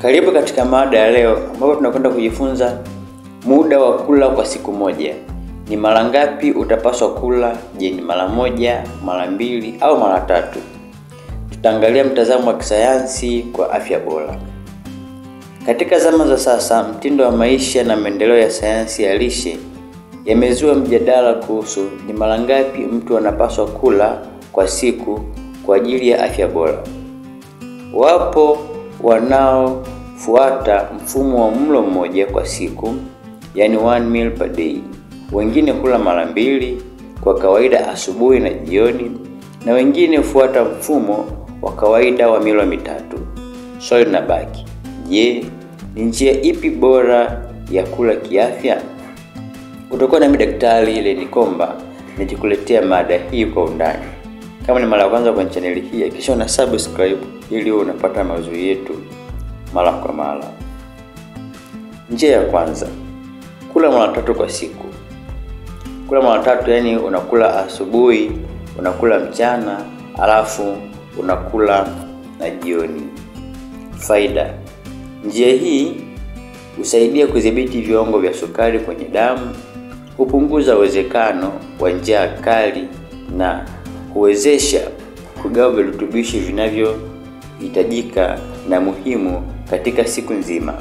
Karibu katika mada ya leo ambapo tunakwenda kujifunza muda wa kula kwa siku moja. Ni mara ngapi utapaswa kula? Je, ni mara moja, mara mbili au mara tatu? Tutaangalia mtazamo wa kisayansi kwa afya bora. Katika zama za sasa, mtindo wa maisha na maendeleo ya sayansi ya lishe yamezua mjadala kuhusu ni mara ngapi mtu anapaswa kula kwa siku kwa ajili ya afya bora. Wapo wanaofuata mfumo wa mlo mmoja kwa siku, yani 1 meal per day. Wengine kula mara mbili, kwa kawaida asubuhi na jioni, na wengine hufuata mfumo wa kawaida wa milo mitatu. Swali linabaki, je, ni njia ipi bora ya kula kiafya? Utakuwa nami Daktari Lenny Komba nikikuletea mada hii kwa undani. Kama ni mara ya kwanza kwenye channel hii, hakikisha una subscribe ili unapata maudhui yetu mara kwa mara. Njia ya kwanza, kula mara tatu kwa siku. Kula mara tatu yani unakula asubuhi, unakula mchana, alafu unakula na jioni. Faida. Njia hii husaidia kudhibiti viwango vya sukari kwenye damu, hupunguza uwezekano wa njaa kali na huwezesha kugawa virutubishi vinavyohitajika na muhimu katika siku nzima.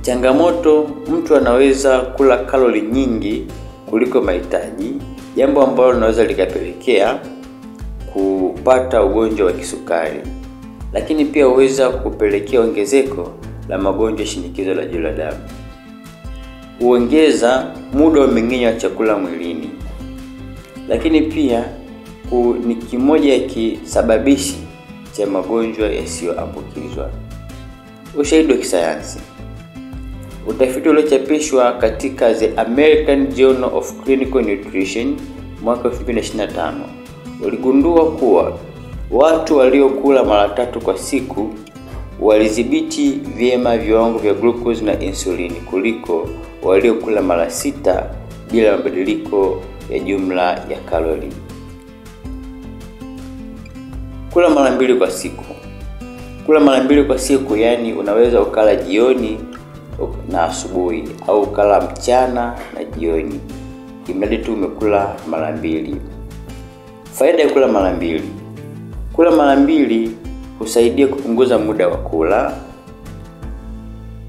Changamoto, mtu anaweza kula kalori nyingi kuliko mahitaji, jambo ambalo linaweza likapelekea kupata ugonjwa wa kisukari. Lakini pia huweza kupelekea ongezeko la magonjwa shinikizo la juu la damu. Huongeza muda wa mmeng'enyo wa chakula mwilini. Lakini pia ni kimoja ya kisababishi cha magonjwa yasiyoambukizwa. Ushahidi wa kisayansi. Utafiti uliochapishwa katika The American Journal of Clinical Nutrition mwaka 2025 uligundua kuwa watu waliokula mara tatu kwa siku walidhibiti vyema viwango vya glucose na insulini kuliko waliokula mara 6 bila mabadiliko ya jumla ya kalori. Kula mara mbili kwa siku. Kula mara mbili kwa siku yani unaweza ukala jioni na asubuhi au ukala mchana na jioni, imradi tu umekula mara mbili. Faida ya kula mara mbili. Kula mara mbili husaidia kupunguza muda wa kula.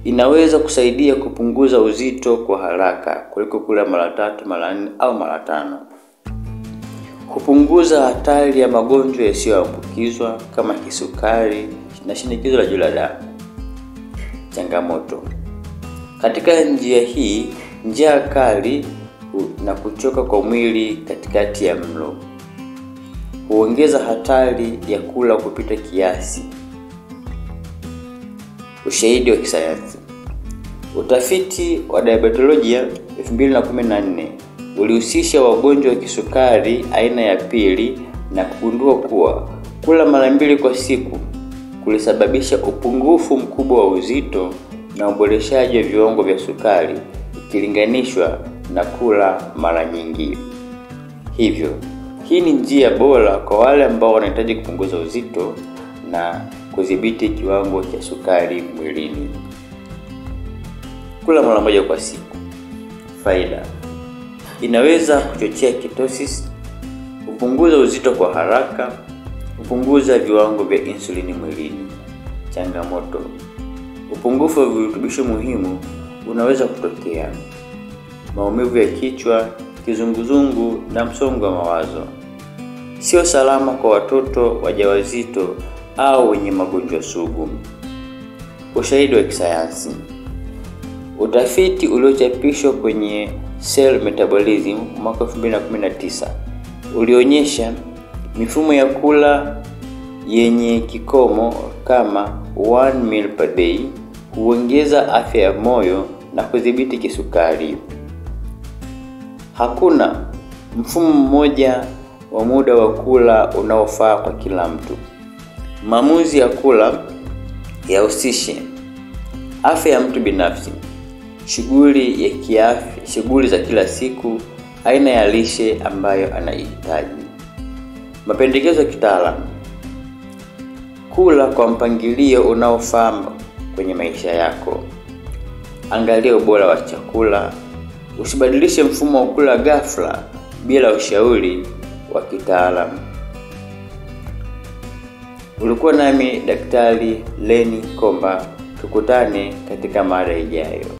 Inaweza kusaidia kupunguza uzito kwa haraka kuliko kula mara tatu, mara 4 au mara 5. Kupunguza hatari ya magonjwa yasiyoambukizwa kama kisukari na shinikizo la juu la damu. Changamoto. Katika njia hii, njaa kali na kuchoka kwa mwili katikati ya mlo huongeza hatari ya kula kupita kiasi. Ushahidi wa kisayansi. Utafiti wa Diabetologia 2014 ulihusisha wagonjwa wa kisukari aina ya pili na kugundua kuwa kula mara mbili kwa siku kulisababisha upungufu mkubwa wa uzito na uboreshaji wa viwango vya sukari ikilinganishwa na kula mara nyingi. Hivyo, hii ni njia bora kwa wale ambao wanahitaji kupunguza uzito na kudhibiti kiwango cha sukari mwilini. Kula mara moja kwa siku. Faida. Inaweza kuchochea ketosis, kupunguza uzito kwa haraka, kupunguza viwango vya insulini mwilini. Changamoto. Upungufu wa virutubisho muhimu unaweza kutokea. Maumivu ya kichwa, kizunguzungu na msongo wa mawazo. Sio salama kwa watoto wajawazito au wenye magonjwa sugu. Ushahidi wa kisayansi. Utafiti uliochapishwa kwenye Cell Metabolism mwaka 2019 ulionyesha mifumo ya kula yenye kikomo kama 1 meal per day huongeza afya ya moyo na kudhibiti kisukari. Hakuna mfumo mmoja wa muda wa kula unaofaa kwa kila mtu. Maamuzi ya kula yahusishe afya ya mtu binafsi, shughuli za kila siku, aina ya lishe ambayo anahitaji. Mapendekezo ya kitaalamu. Kula kwa mpangilio unaofaa kwenye maisha yako. Angalia ubora wa chakula. Usibadilishe mfumo wa kula ghafla bila ushauri wa kitaalamu. Ulikuwa nami Daktari Lenny Komba. Tukutane katika mada ijayo.